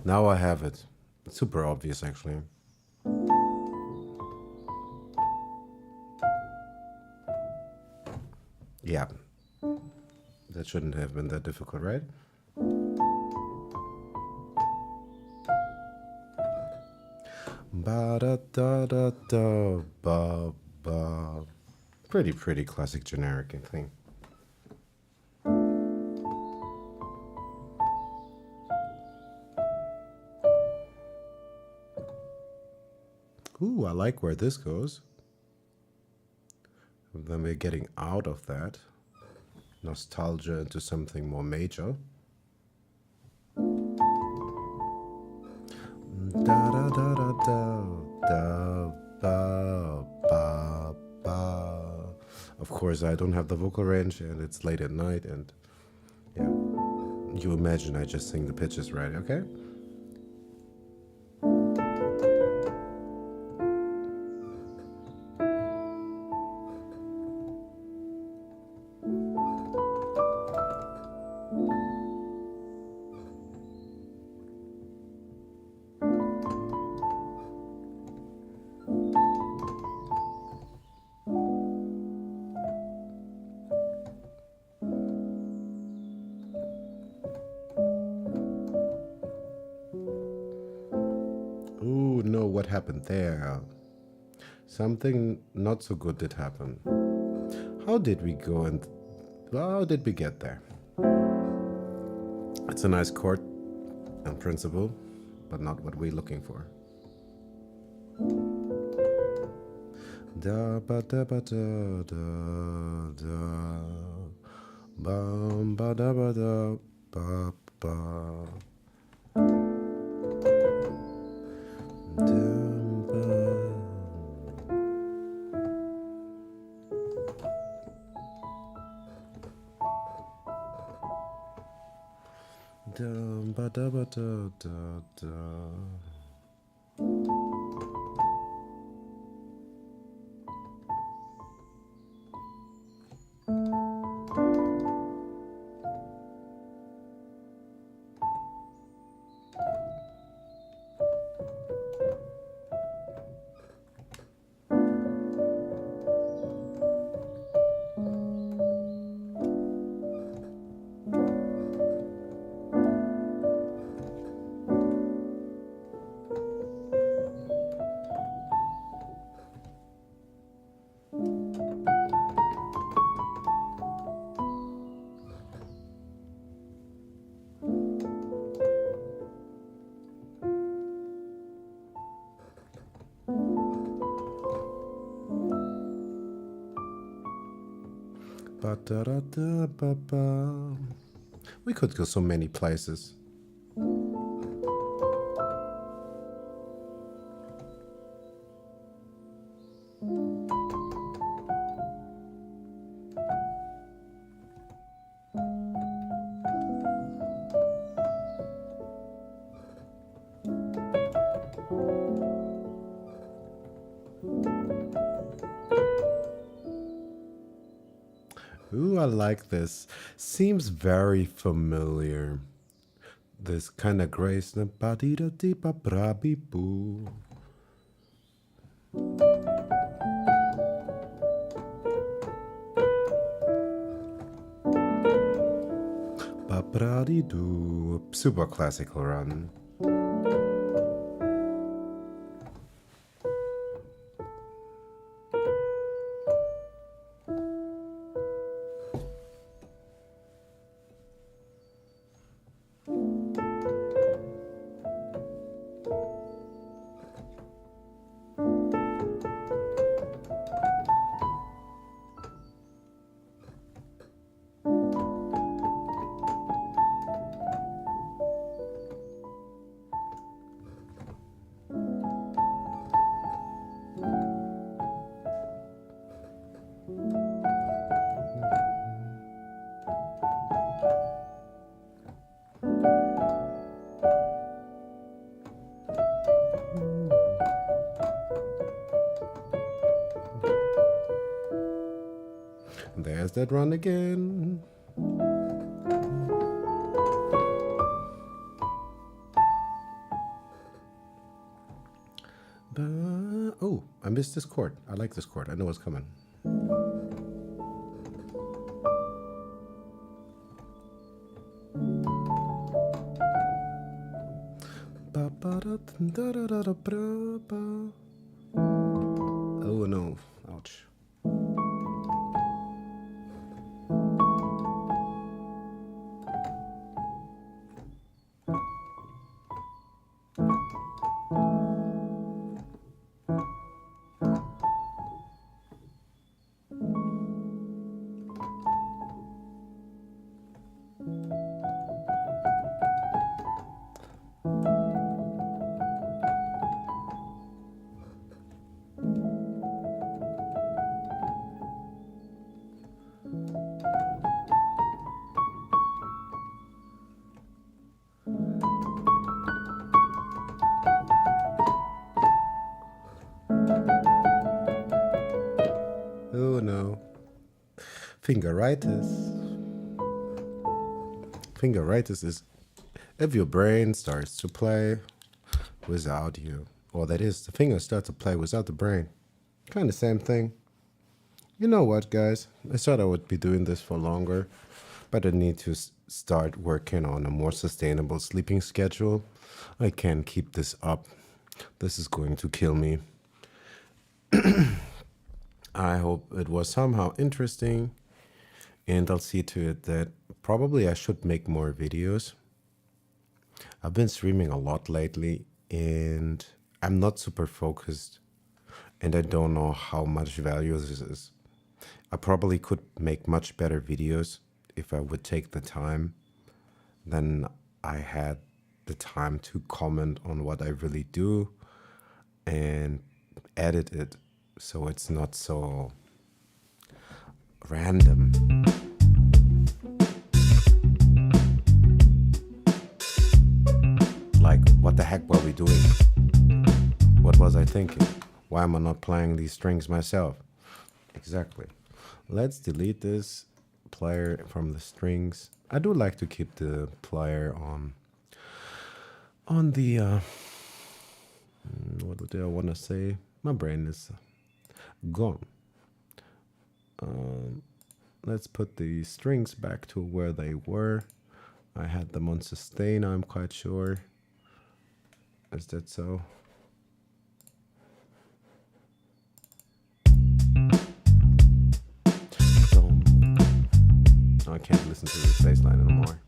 Now I have it. It's super obvious, actually. Yeah, that shouldn't have been that difficult, right? Ba da da da da ba ba. Pretty classic generic thing. Ooh, I like where this goes. Then we're getting out of that nostalgia into something more major. Da da da da da da ba ba ba. Of course, I don't have the vocal range, and it's late at night, and yeah, you imagine I just sing the pitches right, okay? Ooh, no, what happened there? Something not so good did happen. How did we go and how did we get there? It's a nice chord in principle, but not what we're looking for. Da ba da ba da da da bum ba da ba da ba ba dum ba dum ba da ba da da da. Ba da da da ba ba. We could go so many places. Ooh, I like this. Seems very familiar. This kind of grace. Ba dee da dee ba bra bee boo. Ba bra dee doo. Super classical run. There's that run again. is this chord? I like this chord. I know what's coming. Oh no, ouch. Oh no. Fingeritis. Fingeritis is if your brain starts to play without you. Well, that is, the fingers start to play without the brain. Kind of same thing. You know what, guys? I thought I would be doing this for longer, but I need to start working on a more sustainable sleeping schedule. I can't keep this up. This is going to kill me. I hope it was somehow interesting, and I'll see to it that probably I should make more videos. I've been streaming a lot lately, and I'm not super focused, and I don't know how much value this is. I probably could make much better videos if I would take the time. Then I had the time to comment on what I really do and edit it so it's not so random. Like, what the heck were we doing? What was I thinking? Why am I not playing these strings myself? Exactly. Let's delete this player from the strings. I do like to keep the player on the what do I want to say? My brain is gone. Let's put the strings back to where they were. I had them on sustain, I'm quite sure. Is that so? I can't listen to this bass line anymore.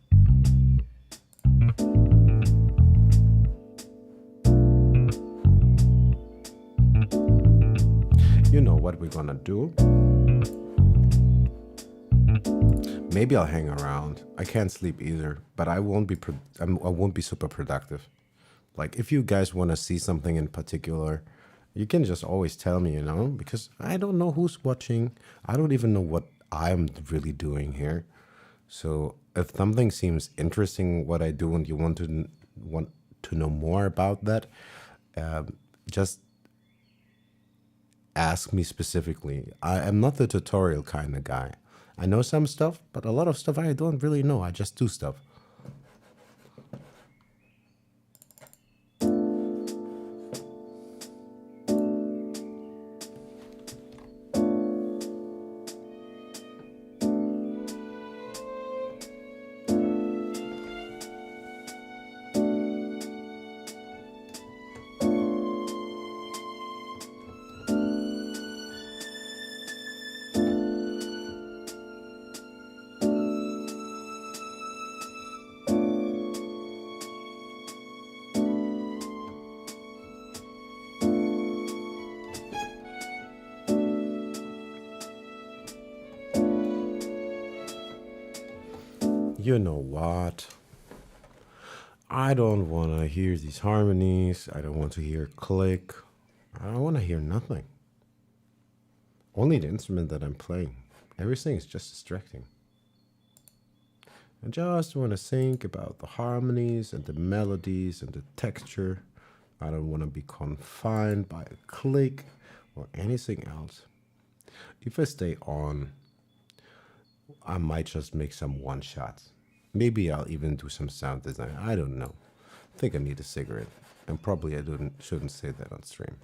You know what we're gonna do? Maybe I'll hang around. I can't sleep either, but I won't be super productive. Like, if you guys want to see something in particular, you can just always tell me, because I don't know who's watching. I don't even know what I'm really doing here. So if something seems interesting, what I do, and you want to know more about that, just ask me specifically. I am not the tutorial kind of guy. I know some stuff, but a lot of stuff I don't really know. I just do stuff. You know what? I don't want to hear these harmonies. I don't want to hear click. I don't want to hear nothing. Only the instrument that I'm playing. Everything is just distracting. I just want to think about the harmonies and the melodies and the texture. I don't want to be confined by a click or anything else. If I stay on, I might just make some one-shots. Maybe I'll even do some sound design. I don't know. I think I need a cigarette. And probably I shouldn't say that on stream.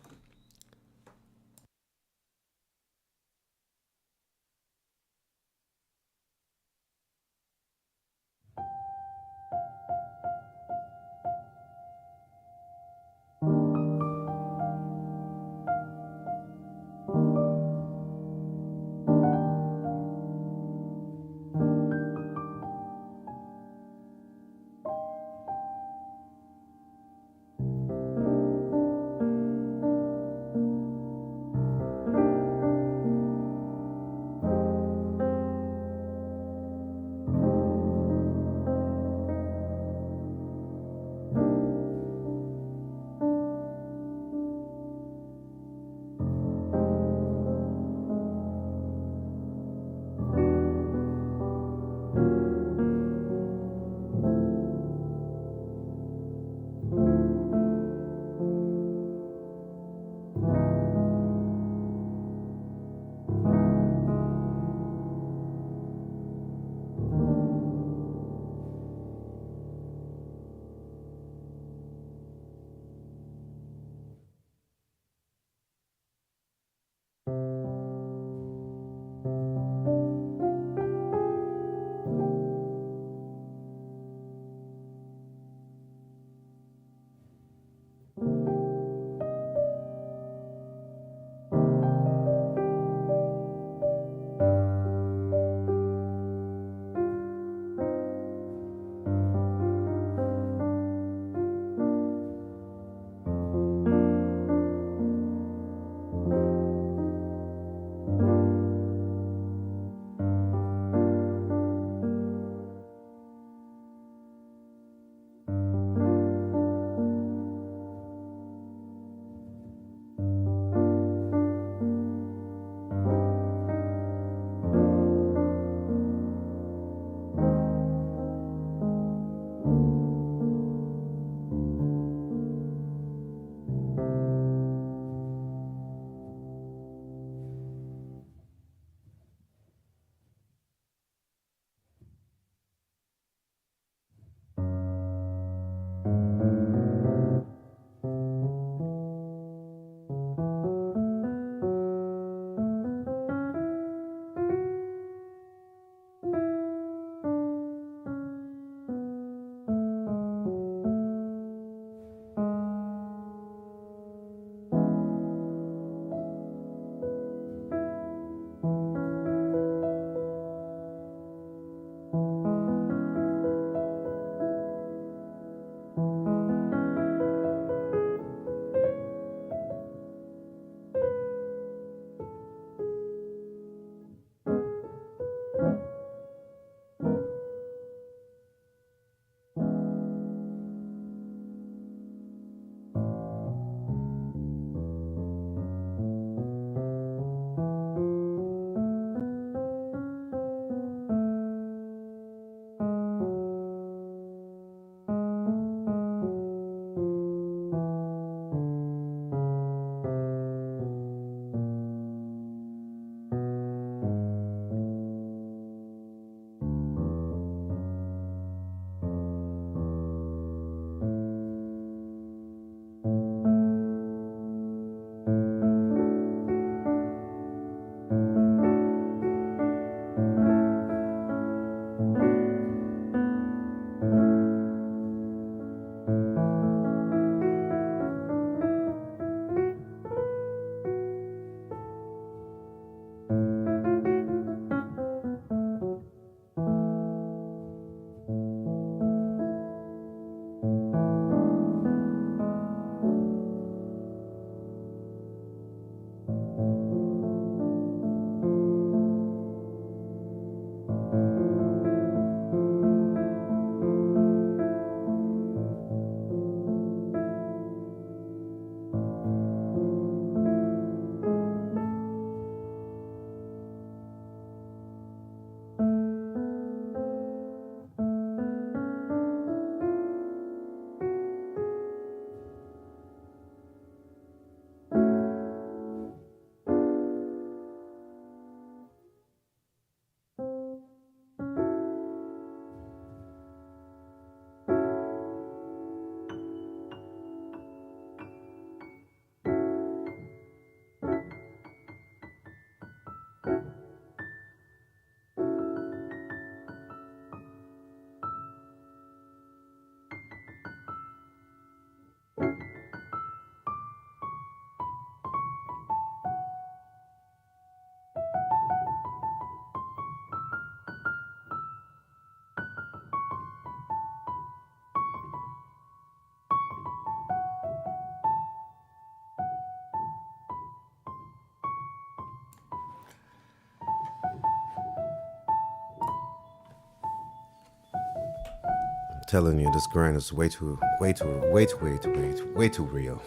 telling you, this grind is way too real.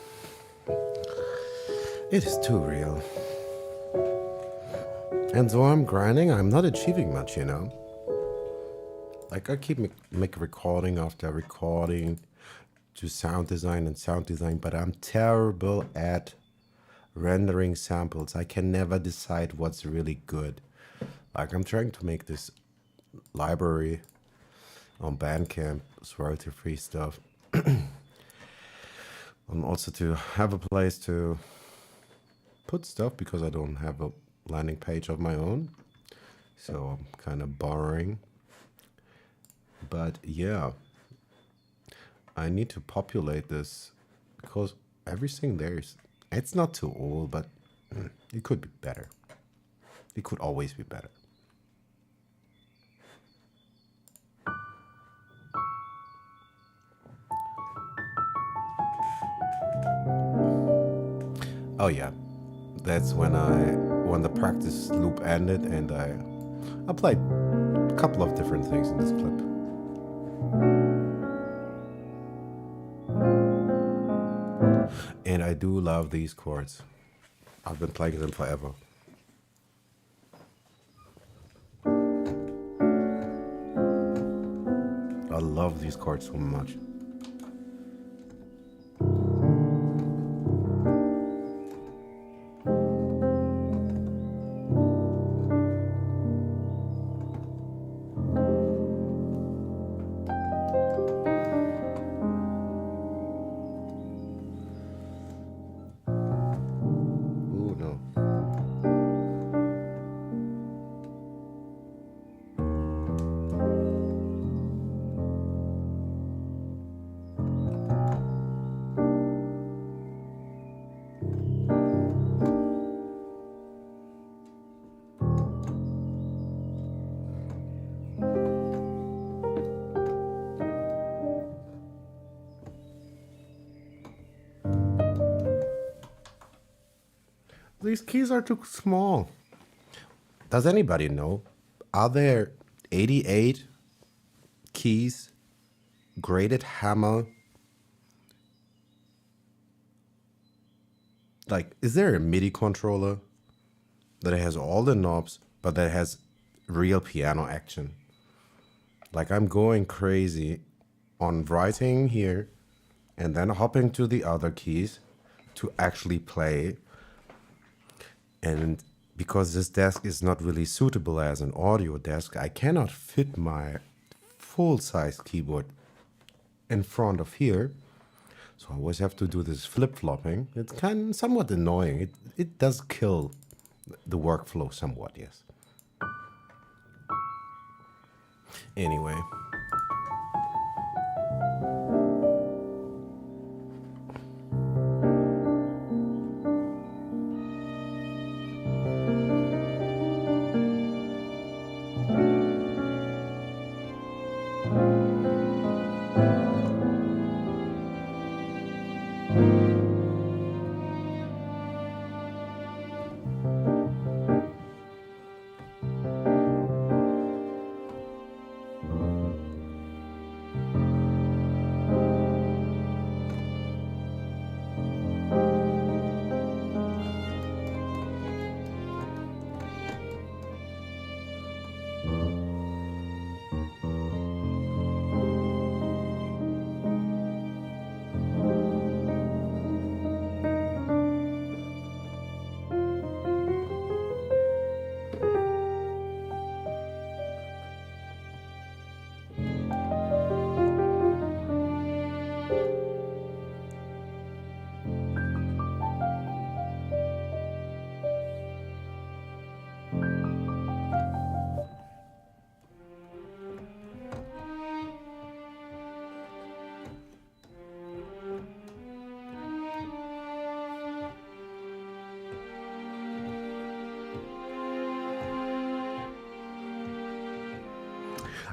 It is too real. And though I'm grinding, I'm not achieving much, you know? Like, I keep make recording after recording, do sound design, but I'm terrible at rendering samples. I can never decide what's really good. Like, I'm trying to make this library on Bandcamp, it's royalty-free stuff. And also to have a place to put stuff because I don't have a landing page of my own. So I'm kind of borrowing. But yeah, I need to populate this because everything there is, it's not too old, but it could be better. It could always be better. Oh yeah, that's when the practice loop ended, and I played a couple of different things in this clip. And I do love these chords. I've been playing them forever. I love these chords so much. Ooh, no. These keys are too small. Does anybody know? Are there 88 keys, graded hammer? Like, is there a MIDI controller that has all the knobs, but that has real piano action? Like, I'm going crazy on writing here and then hopping to the other keys to actually play. And because this desk is not really suitable as an audio desk, I cannot fit my full-size keyboard in front of here. So I always have to do this flip-flopping. It's kind of somewhat annoying. It does kill the workflow somewhat, yes. Anyway.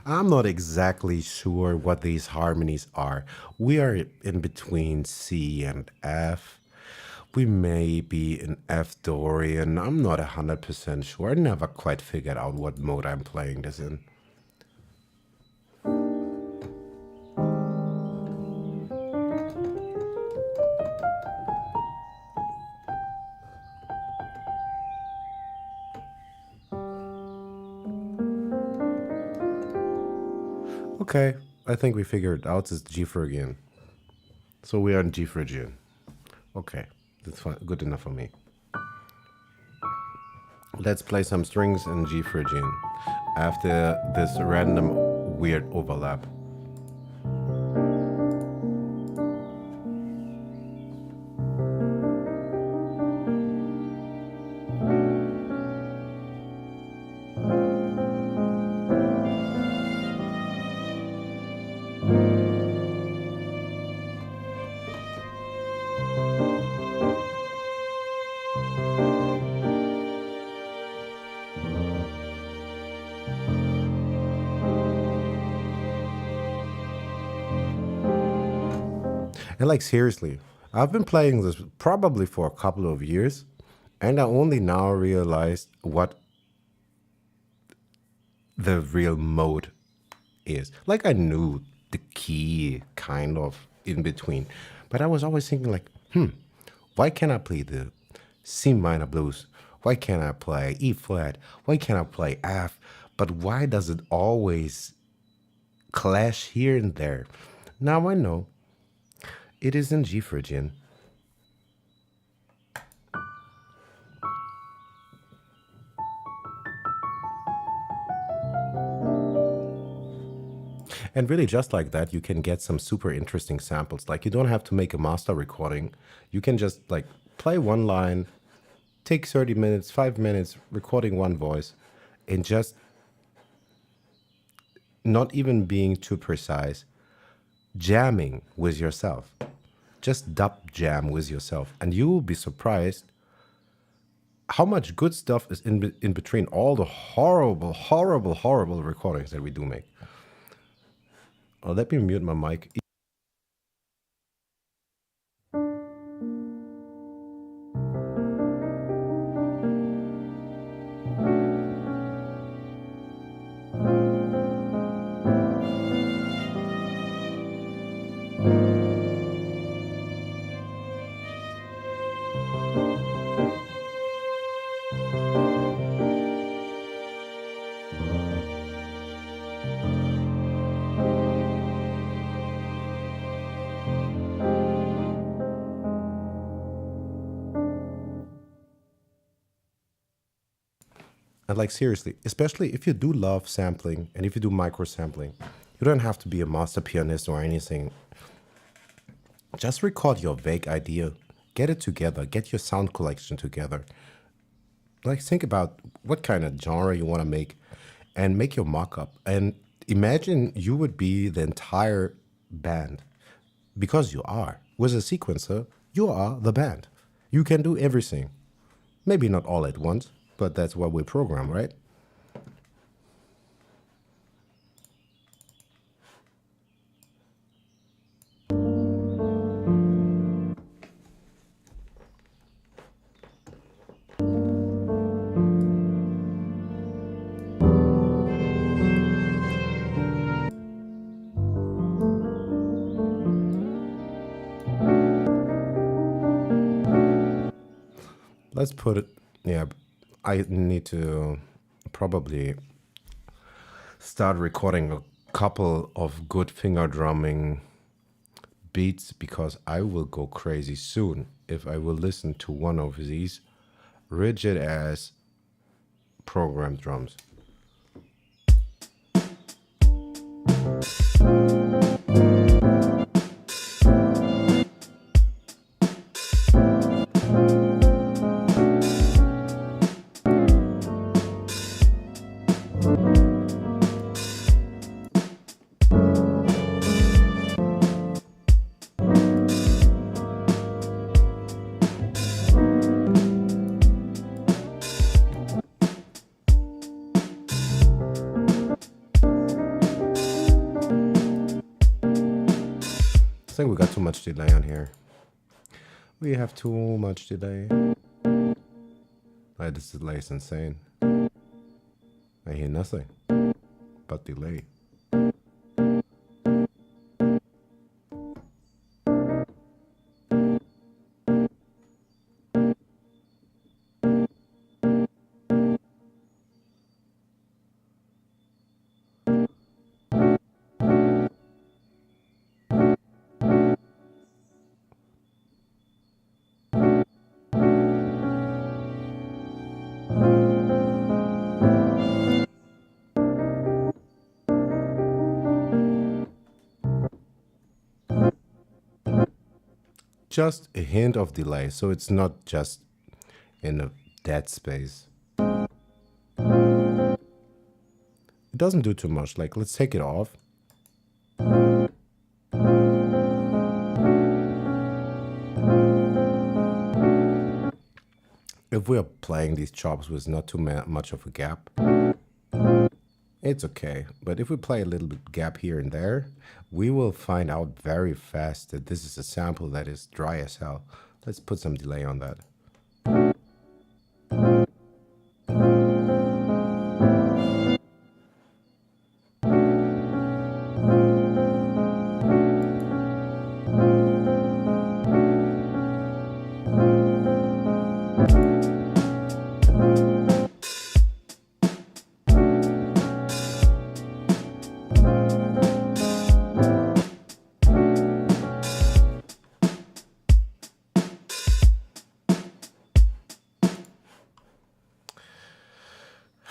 I'm not exactly sure what these harmonies are. We are in between C and F. We may be in F Dorian. I'm not 100% sure. I never quite figured out what mode I'm playing this in. Okay, I think we figured it out. It's G Phrygian. So we are in G Phrygian. Okay, that's fine. Good enough for me. Let's play some strings in G Phrygian after this random weird overlap. And like seriously, I've been playing this probably for a couple of years, and I only now realized what the real mode is. Like I knew the key kind of in between, but I was always thinking like, why can't I play the C minor blues? Why can't I play E flat? Why can't I play F? But why does it always clash here and there? Now I know it is in G Phrygian. And really, just like that, you can get some super interesting samples. Like, you don't have to make a master recording. You can just, like, play one line, take 30 minutes, 5 minutes, recording one voice, and just not even being too precise, jamming with yourself. Just dub jam with yourself. And you will be surprised how much good stuff is in between all the horrible, horrible, horrible recordings that we do make. Oh, let me mute my mic. And like seriously, especially if you do love sampling and if you do micro sampling, you don't have to be a master pianist or anything. Just record your vague idea, get it together, get your sound collection together. Like think about what kind of genre you want to make and make your mock-up. And imagine you would be the entire band because you are. With a sequencer, you are the band. You can do everything. Maybe not all at once, but that's what we program, right? Let's put it, yeah, I need to probably start recording a couple of good finger drumming beats because I will go crazy soon if I will listen to one of these rigid ass programmed drums. I think we got too much delay on here. We have too much delay. This delay is insane. I hear nothing but delay. just a hint of delay, so it's not just in a dead space. It doesn't do too much. Like, let's take it off. If we are playing these chops with not too much of a gap, it's okay. But if we play a little bit gap here and there, we will find out very fast that this is a sample that is dry as hell. Let's put some delay on that.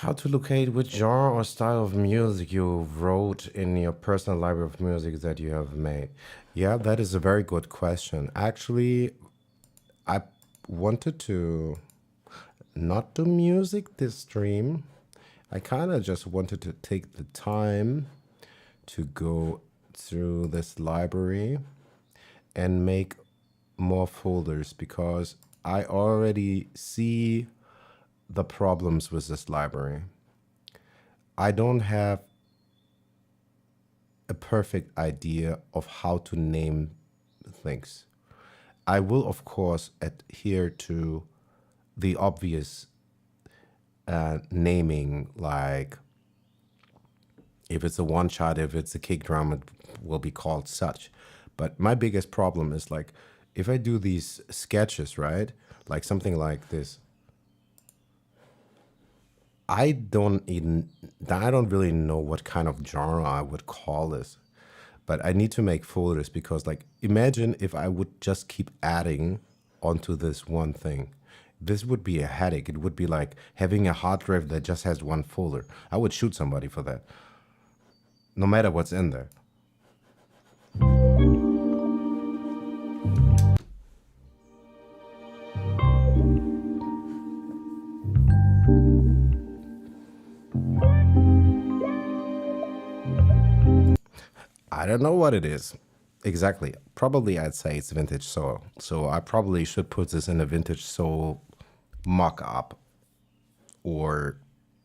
How to locate which genre or style of music you wrote in your personal library of music that you have made? Yeah, that is a very good question. Actually, I wanted to not do music this stream. I kind of just wanted to take the time to go through this library and make more folders because I already see the problems with this library. I don't have a perfect idea of how to name things. I will, of course, adhere to the obvious naming, like if it's a one shot, if it's a kick drum, it will be called such. But my biggest problem is like if I do these sketches, right? Like something like this. I don't really know what kind of genre I would call this, but I need to make folders because like imagine if I would just keep adding onto this one thing. This would be a headache. It would be like having a hard drive that just has one folder. I would shoot somebody for that, no matter what's in there. I don't know what it is exactly. Probably I'd say it's vintage soul. So I probably should put this in a vintage soul mock up or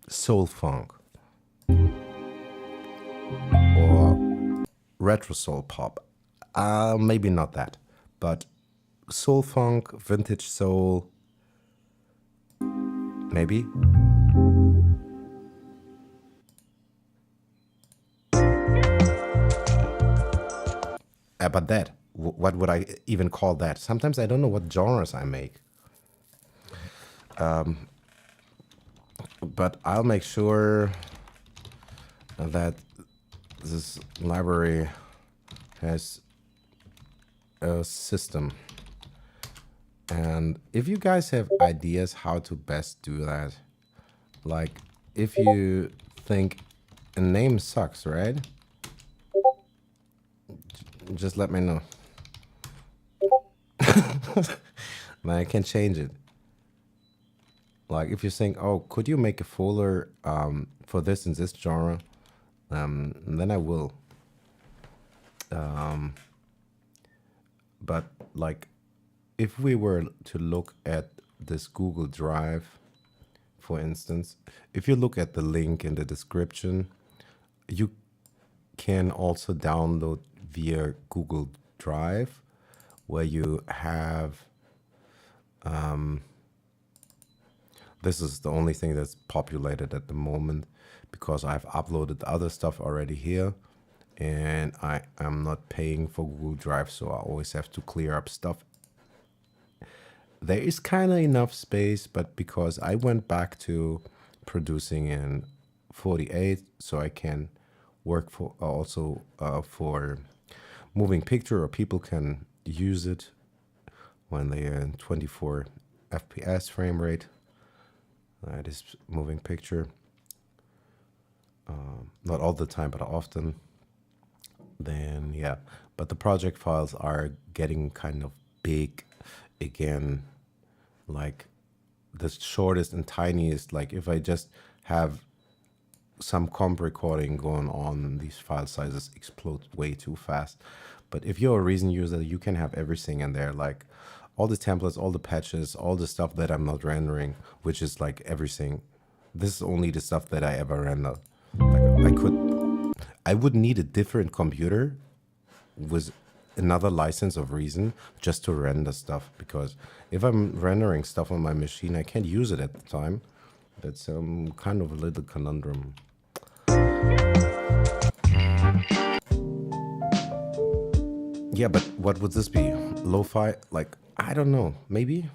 soul funk or retro soul pop. Maybe not that, but soul funk, vintage soul, maybe. But that, what would I even call that? Sometimes I don't know what genres I make. But I'll make sure that this library has a system. And if you guys have ideas how to best do that, like if you think a name sucks, right? Just let me know. Then I can change it. Like if you think, oh, could you make a folder for this and this genre? Then I will. But like if we were to look at this Google Drive, for instance, if you look at the link in the description, you can also download via Google Drive, where you have, this is the only thing that's populated at the moment because I've uploaded other stuff already here and I am not paying for Google Drive, so I always have to clear up stuff. There is kind of enough space, but because I went back to producing in 48, so I can work for also for moving picture, or people can use it when they are in 24 FPS frame rate. That is moving picture. Not all the time, but often. Then yeah, but the project files are getting kind of big again, like the shortest and tiniest. Like if I just have some comp recording going on, these file sizes explode way too fast. But if you're a Reason user, you can have everything in there, like all the templates, all the patches, all the stuff that I'm not rendering, which is like everything. This is only the stuff that I ever render. Like I would need a different computer with another license of Reason just to render stuff, because if I'm rendering stuff on my machine, I can't use it at the time. That's kind of a little conundrum. Yeah, but what would this be? Lo-fi? Like, I don't know. Maybe?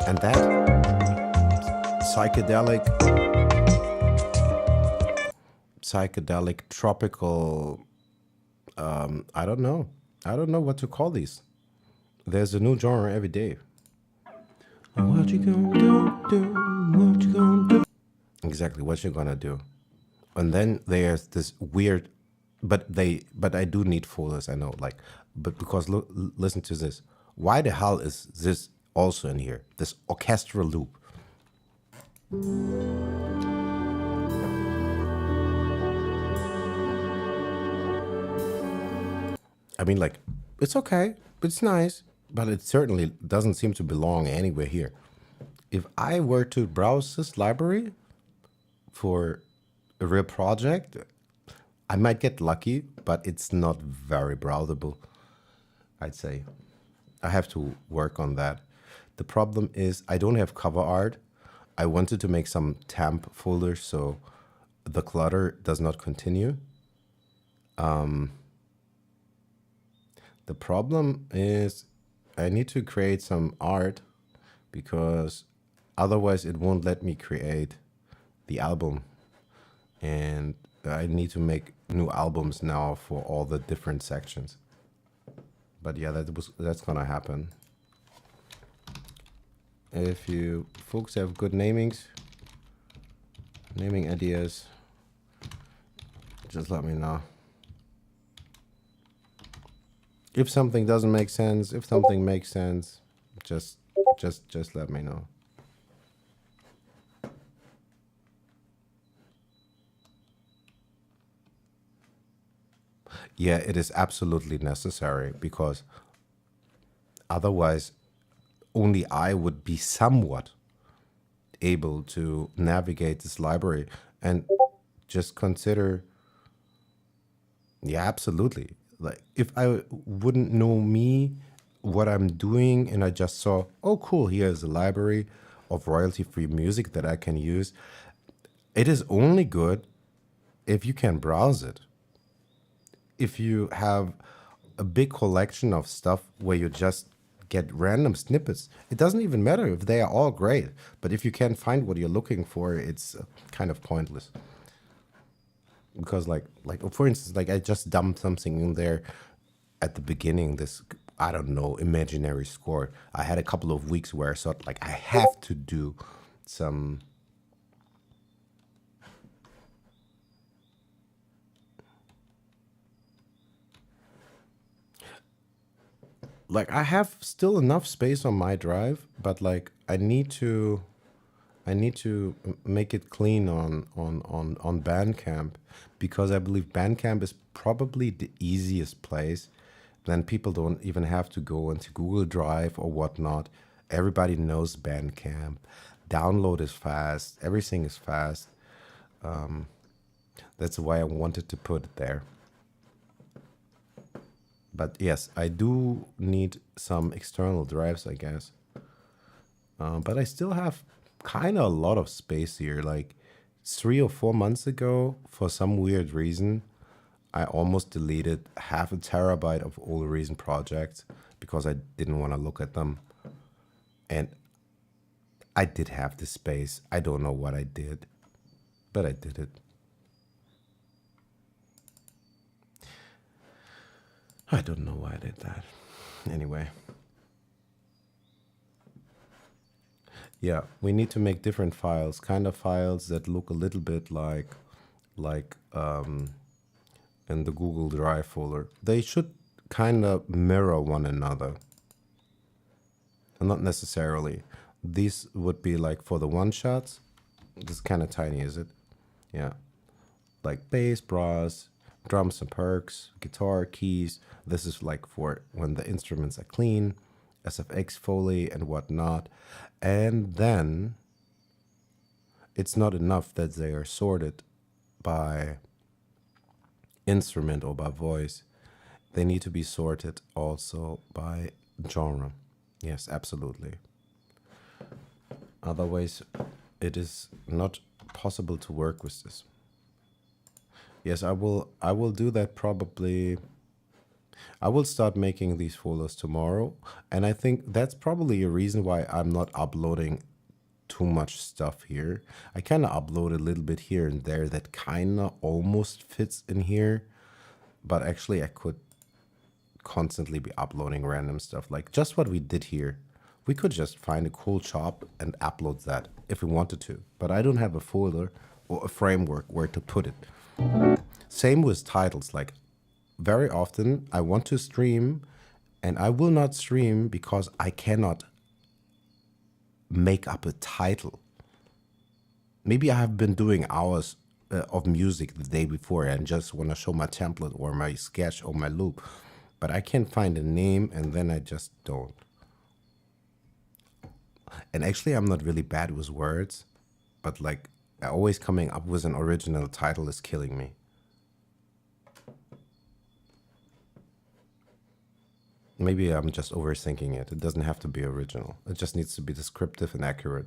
And that? Psychedelic, tropical... I don't know. I don't know what to call these. There's a new genre every day. What you gonna do? What you gonna do? Exactly, what you gonna do? And then there's this weird, but I do need folders. I know, like, but because listen to this. Why the hell is this also in here? This orchestral loop. I mean, like, it's okay, it's nice, but it certainly doesn't seem to belong anywhere here. If I were to browse this library for a real project, I might get lucky, but it's not very browsable, I'd say. I have to work on that. The problem is I don't have cover art. I wanted to make some temp folders so the clutter does not continue. The problem is I need to create some art because otherwise it won't let me create the album. And I need to make new albums now for all the different sections. But yeah, that's gonna happen. If you folks have good naming ideas, just let me know. If something doesn't make sense, if something makes sense, just let me know. Yeah, it is absolutely necessary because otherwise only I would be somewhat able to navigate this library and just consider, yeah, absolutely. Like if I wouldn't know me, what I'm doing, and I just saw, oh, cool, here's a library of royalty-free music that I can use. It is only good if you can browse it. If you have a big collection of stuff where you just get random snippets, it doesn't even matter if they are all great. But if you can't find what you're looking for, it's kind of pointless. Because like for instance, like I just dumped something in there at the beginning, this, I don't know, imaginary score. I had a couple of weeks where I thought like I have to do some like I have still enough space on my drive, but like I need to make it clean on Bandcamp, because I believe Bandcamp is probably the easiest place. Then people don't even have to go into Google Drive or whatnot. Everybody knows Bandcamp. Download is fast. Everything is fast. That's why I wanted to put it there. But yes, I do need some external drives, I guess. But I still have kind of a lot of space here. Like 3 or 4 months ago, for some weird reason, I almost deleted 0.5 TB of old Reason projects because I didn't want to look at them. And I did have the space. I don't know what I did, but I did it. I don't know why I did that. Anyway. Yeah, we need to make different files, kind of files that look a little bit like in the Google Drive folder. They should kind of mirror one another. Not necessarily. These would be like for the one shots. This is kind of tiny, is it? Yeah. Like bass, brass, drums and perks, guitar, keys. This is like for when the instruments are clean, SFX, Foley, and whatnot. And then it's not enough that they are sorted by instrument or by voice. They need to be sorted also by genre. Yes, absolutely. Otherwise, it is not possible to work with this. Yes, I will do that probably. I will start making these folders tomorrow, and I think that's probably a reason why I'm not uploading too much stuff here. I kind of upload a little bit here and there that kind of almost fits in here, but actually I could constantly be uploading random stuff like just what we did here. We could just find a cool chop and upload that if we wanted to, but I don't have a folder or a framework where to put it. Same with titles. Like very often I want to stream and I will not stream because I cannot make up a title. Maybe I have been doing hours of music the day before and just want to show my template or my sketch or my loop, but I can't find a name and then I just don't. And actually, I'm not really bad with words, but like always coming up with an original title is killing me. Maybe I'm just overthinking it. It doesn't have to be original. It just needs to be descriptive and accurate.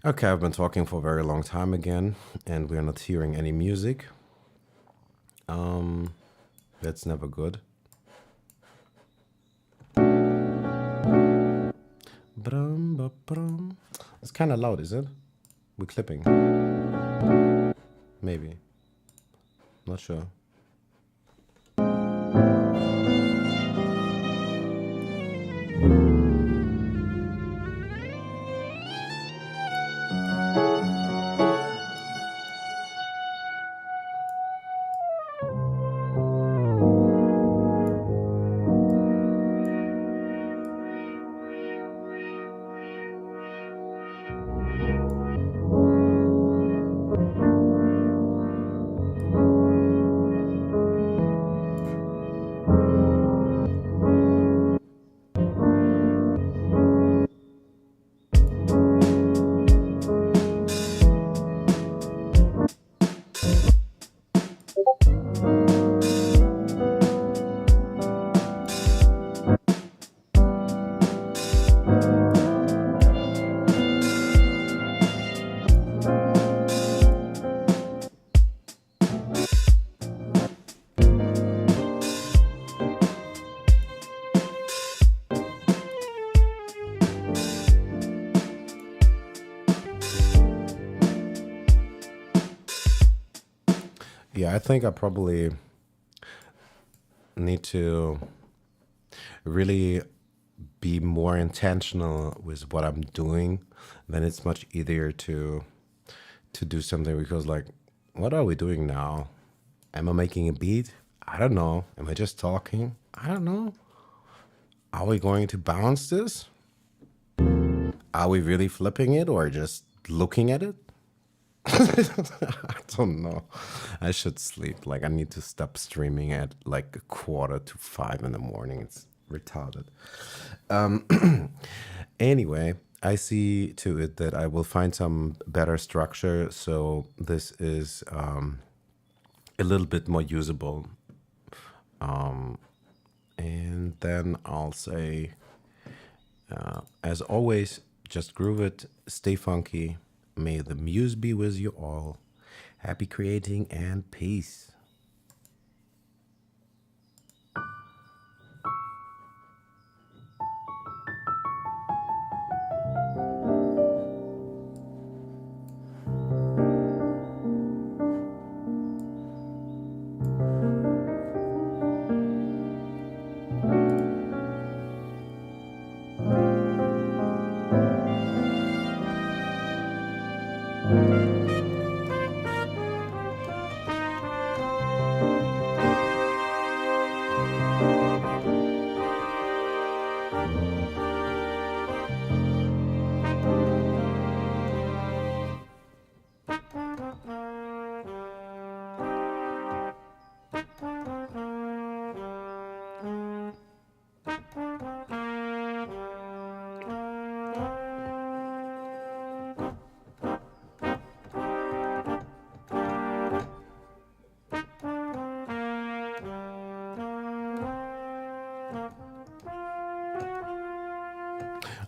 Okay, I've been talking for a very long time again, and we're not hearing any music. That's never good. It's kind of loud, is it? We're clipping. Maybe. Not sure. Yeah, I think I probably need to really be more intentional with what I'm doing. Then it's much easier to do something because like, what are we doing now? Am I making a beat? I don't know. Am I just talking? I don't know. Are we going to bounce this? Are we really flipping it or just looking at it? I don't know. I should sleep. Like I need to stop streaming at like 4:45 in the morning. It's retarded. Anyway, I see to it that I will find some better structure. So this is a little bit more usable. And then I'll say, as always, just groove it, stay funky. May the muse be with you all. Happy creating and peace.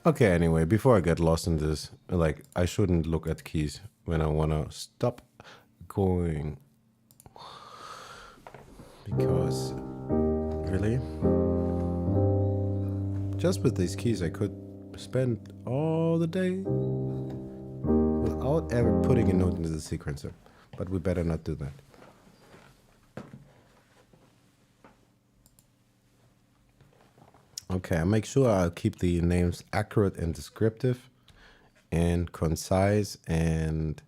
Okay, anyway, before I get lost in this, like, I shouldn't look at keys when I want to stop going. Because, really? Just with these keys, I could spend all the day without ever putting a note into the sequencer. But we better not do that. Okay, I make sure I'll keep the names accurate and descriptive and concise. And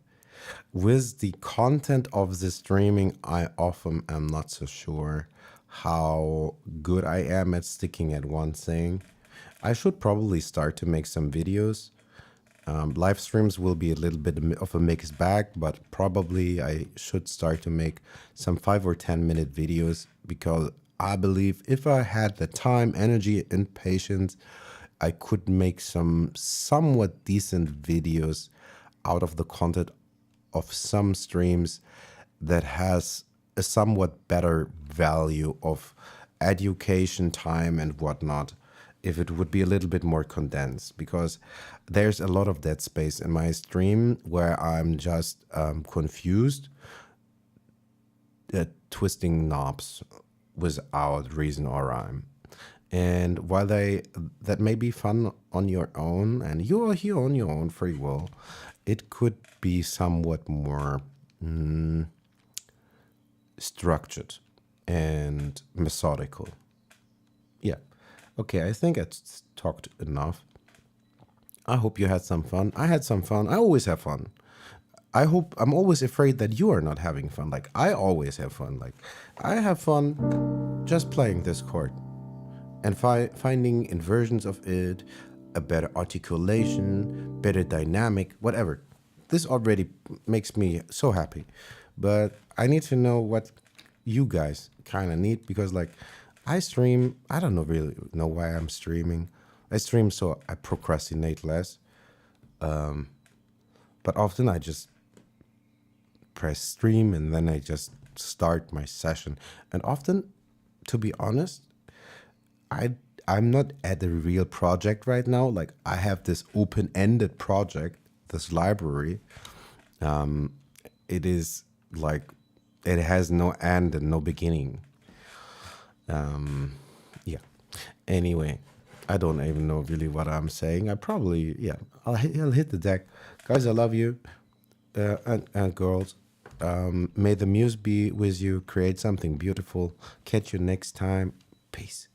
with the content of the streaming, I often am not so sure how good I am at sticking at one thing. I should probably start to make some videos. Live streams will be a little bit of a mixed bag, but probably I should start to make some 5 or 10 minute videos, because I believe if I had the time, energy, and patience, I could make some somewhat decent videos out of the content of some streams that has a somewhat better value of education time and whatnot, if it would be a little bit more condensed, because there's a lot of dead space in my stream where I'm just confused, twisting knobs without reason or rhyme. And while that may be fun on your own, and you are here on your own free will, it could be somewhat more structured and methodical. Yeah. Okay, I think I talked enough. I hope you had some fun. I had some fun. I always have fun. I'm always afraid that you are not having fun. Like, I always have fun. Like, I have fun just playing this chord and finding inversions of it, a better articulation, better dynamic, whatever. This already makes me so happy. But I need to know what you guys kind of need, because, like, I stream, I don't know really know why I'm streaming. I stream so I procrastinate less. But often I just press stream and then I just start my session. And often, to be honest, I'm not at a real project right now. Like, I have this open-ended project, this library. It is like, it has no end and no beginning. Yeah. Anyway, I don't even know really what I'm saying. I probably, yeah, I'll hit the deck. Guys, I love you. And girls, may the muse be with you. Create something beautiful. Catch you next time. Peace.